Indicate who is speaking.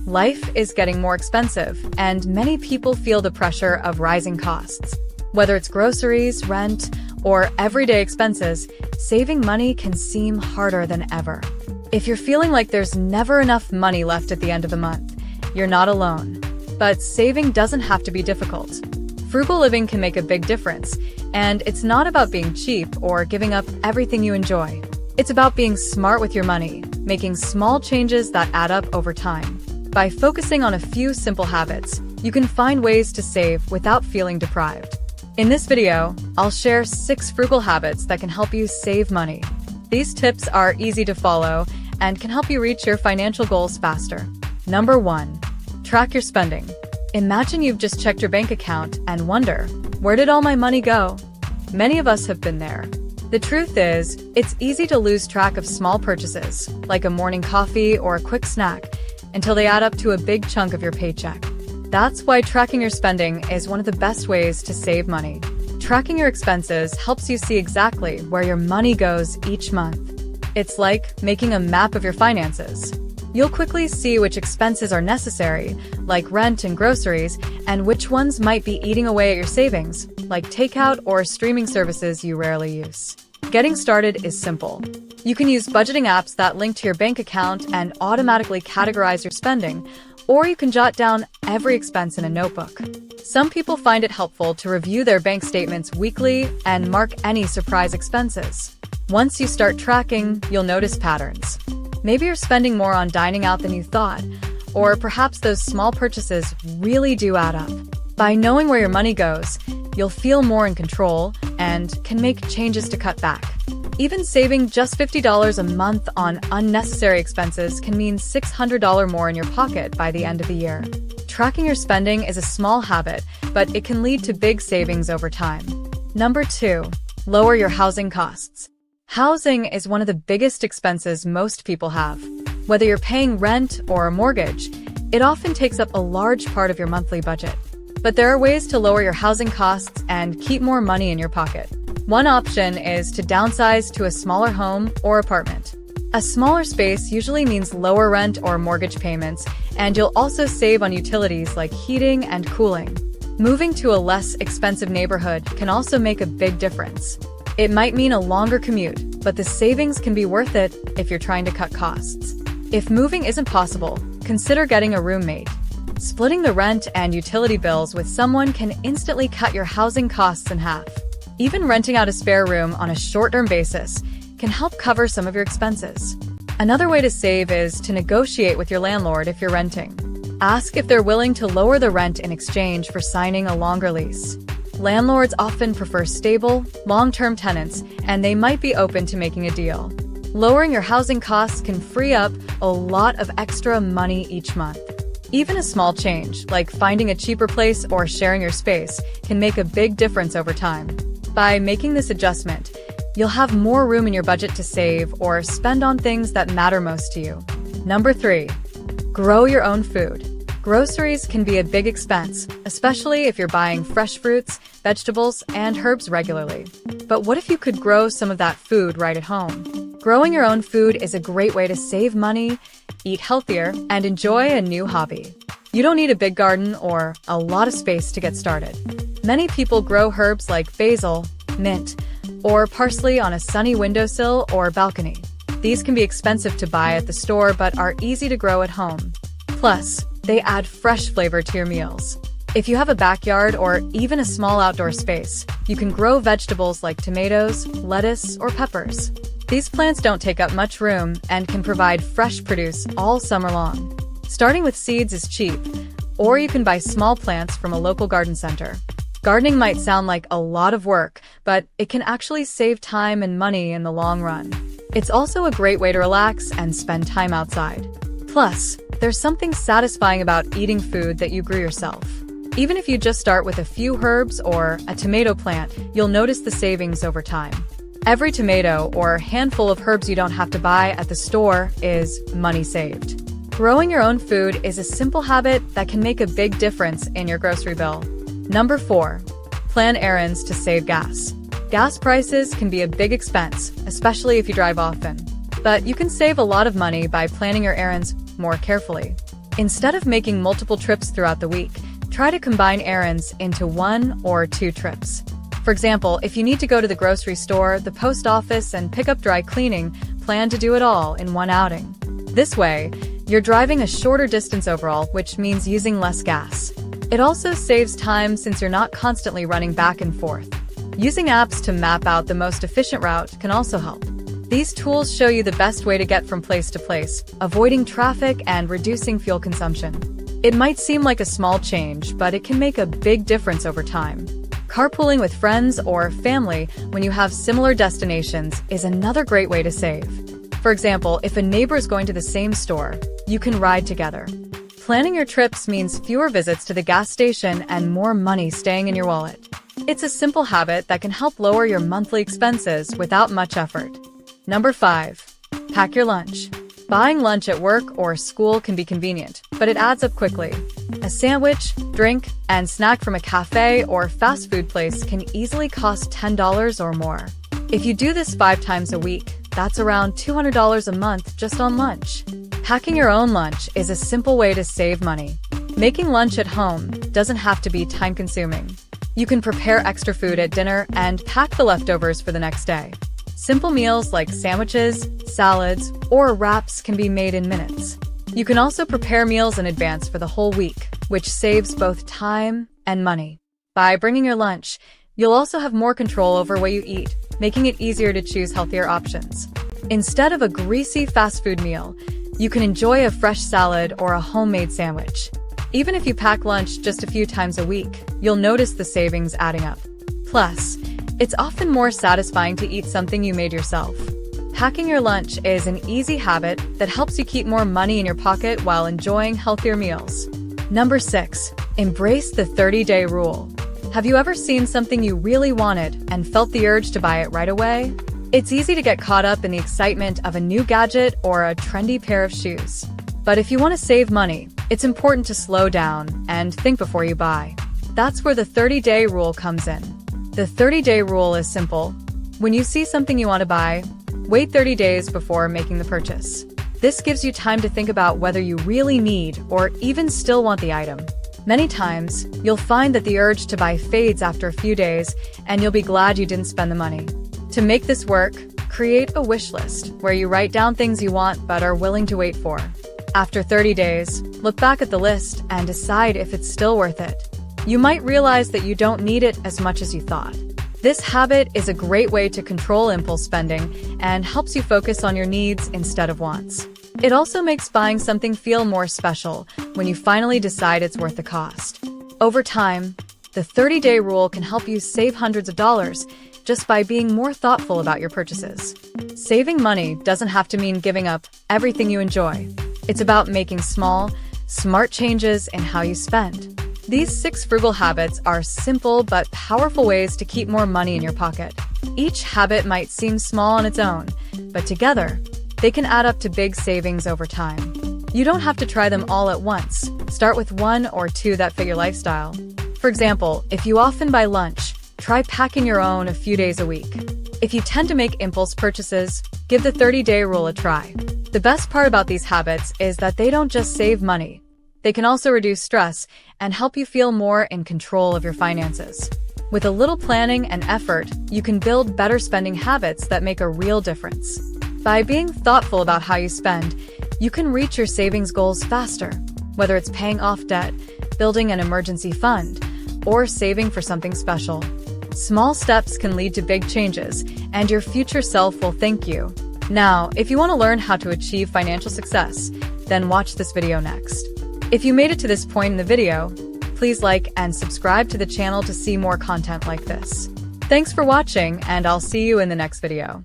Speaker 1: Life is getting more expensive, and many people feel the pressure of rising costs. Whether it's groceries, rent, or everyday expenses, saving money can seem harder than ever. If you're feeling like there's never enough money left at the end of the month, you're not alone. But saving doesn't have to be difficult. Frugal living can make a big difference, and it's not about being cheap or giving up everything you enjoy. It's about being smart with your money, making small changes that add up over time. By focusing on a few simple habits, you can find ways to save without feeling deprived. In this video, I'll share 6 frugal habits that can help you save money. These tips are easy to follow and can help you reach your financial goals faster. Number 1. Track your spending. Imagine you've just checked your bank account and wonder, where did all my money go? Many of us have been there. The truth is, it's easy to lose track of small purchases, like a morning coffee or a quick snack, until they add up to a big chunk of your paycheck. That's why tracking your spending is one of the best ways to save money. Tracking your expenses helps you see exactly where your money goes each month. It's like making a map of your finances. You'll quickly see which expenses are necessary, like rent and groceries, and which ones might be eating away at your savings, like takeout or streaming services you rarely use. Getting started is simple. You can use budgeting apps that link to your bank account and automatically categorize your spending, or you can jot down every expense in a notebook. Some people find it helpful to review their bank statements weekly and mark any surprise expenses. Once you start tracking, you'll notice patterns. Maybe you're spending more on dining out than you thought, or perhaps those small purchases really do add up. By knowing where your money goes, you'll feel more in control and can make changes to cut back. Even saving just $50 a month on unnecessary expenses can mean $600 more in your pocket by the end of the year. Tracking your spending is a small habit, but it can lead to big savings over time. Number 2. Lower your housing costs. Housing is one of the biggest expenses most people have. Whether you're paying rent or a mortgage, it often takes up a large part of your monthly budget. But there are ways to lower your housing costs and keep more money in your pocket. One option is to downsize to a smaller home or apartment. A smaller space usually means lower rent or mortgage payments, and you'll also save on utilities like heating and cooling. Moving to a less expensive neighborhood can also make a big difference. It might mean a longer commute, but the savings can be worth it if you're trying to cut costs. If moving isn't possible, consider getting a roommate. Splitting the rent and utility bills with someone can instantly cut your housing costs in half. Even renting out a spare room on a short-term basis can help cover some of your expenses. Another way to save is to negotiate with your landlord if you're renting. Ask if they're willing to lower the rent in exchange for signing a longer lease. Landlords often prefer stable, long-term tenants, and they might be open to making a deal. Lowering your housing costs can free up a lot of extra money each month. Even a small change, like finding a cheaper place or sharing your space, can make a big difference over time. By making this adjustment, you'll have more room in your budget to save or spend on things that matter most to you. Number 3. Grow your own food. Groceries can be a big expense, especially if you're buying fresh fruits, vegetables, and herbs regularly. But what if you could grow some of that food right at home? Growing your own food is a great way to save money, eat healthier, and enjoy a new hobby. You don't need a big garden or a lot of space to get started. Many people grow herbs like basil, mint, or parsley on a sunny windowsill or balcony. These can be expensive to buy at the store but are easy to grow at home. Plus, they add fresh flavor to your meals. If you have a backyard or even a small outdoor space, you can grow vegetables like tomatoes, lettuce, or peppers. These plants don't take up much room and can provide fresh produce all summer long. Starting with seeds is cheap, or you can buy small plants from a local garden center. Gardening might sound like a lot of work, but it can actually save time and money in the long run. It's also a great way to relax and spend time outside. Plus, there's something satisfying about eating food that you grew yourself. Even if you just start with a few herbs or a tomato plant, you'll notice the savings over time. Every tomato or handful of herbs you don't have to buy at the store is money saved. Growing your own food is a simple habit that can make a big difference in your grocery bill. Number 4. Plan errands to save gas. Gas prices can be a big expense, especially if you drive often. But you can save a lot of money by planning your errands more carefully. Instead of making multiple trips throughout the week, try to combine errands into 1 or 2 trips. For example, if you need to go to the grocery store, the post office, and pick up dry cleaning, plan to do it all in one outing. This way, you're driving a shorter distance overall, which means using less gas. It also saves time since you're not constantly running back and forth. Using apps to map out the most efficient route can also help. These tools show you the best way to get from place to place, avoiding traffic and reducing fuel consumption. It might seem like a small change, but it can make a big difference over time. Carpooling with friends or family when you have similar destinations is another great way to save. For example, if a neighbor is going to the same store, you can ride together. Planning your trips means fewer visits to the gas station and more money staying in your wallet. It's a simple habit that can help lower your monthly expenses without much effort. Number 5. Pack your lunch. Buying lunch at work or school can be convenient, but it adds up quickly. A sandwich, drink, and snack from a cafe or fast food place can easily cost $10 or more. If you do this 5 times a week, that's around $200 a month just on lunch. Packing your own lunch is a simple way to save money. Making lunch at home doesn't have to be time-consuming. You can prepare extra food at dinner and pack the leftovers for the next day. Simple meals like sandwiches, salads, or wraps can be made in minutes. You can also prepare meals in advance for the whole week, which saves both time and money. By bringing your lunch, you'll also have more control over what you eat, making it easier to choose healthier options. Instead of a greasy fast food meal, you can enjoy a fresh salad or a homemade sandwich. Even if you pack lunch just a few times a week, you'll notice the savings adding up. Plus, it's often more satisfying to eat something you made yourself. Packing your lunch is an easy habit that helps you keep more money in your pocket while enjoying healthier meals. Number 6. Embrace the 30-day rule. Have you ever seen something you really wanted and felt the urge to buy it right away? It's easy to get caught up in the excitement of a new gadget or a trendy pair of shoes. But if you want to save money, it's important to slow down and think before you buy. That's where the 30-day rule comes in. The 30-day rule is simple. When you see something you want to buy, wait 30 days before making the purchase. This gives you time to think about whether you really need or even still want the item. Many times, you'll find that the urge to buy fades after a few days, and you'll be glad you didn't spend the money. To make this work, create a wish list where you write down things you want but are willing to wait for. After 30 days, look back at the list and decide if it's still worth it. You might realize that you don't need it as much as you thought. This habit is a great way to control impulse spending and helps you focus on your needs instead of wants. It also makes buying something feel more special when you finally decide it's worth the cost. Over time, the 30-day rule can help you save hundreds of dollars just by being more thoughtful about your purchases. Saving money doesn't have to mean giving up everything you enjoy. It's about making small, smart changes in how you spend. These 6 frugal habits are simple but powerful ways to keep more money in your pocket. Each habit might seem small on its own, but together, they can add up to big savings over time. You don't have to try them all at once. Start with 1 or 2 that fit your lifestyle. For example, if you often buy lunch, try packing your own a few days a week. If you tend to make impulse purchases, give the 30-day rule a try. The best part about these habits is that they don't just save money. They can also reduce stress and help you feel more in control of your finances. With a little planning and effort, you can build better spending habits that make a real difference. By being thoughtful about how you spend, you can reach your savings goals faster, whether it's paying off debt, building an emergency fund, or saving for something special. Small steps can lead to big changes, and your future self will thank you. Now, if you want to learn how to achieve financial success, then watch this video next. If you made it to this point in the video, please like and subscribe to the channel to see more content like this. Thanks for watching, and I'll see you in the next video.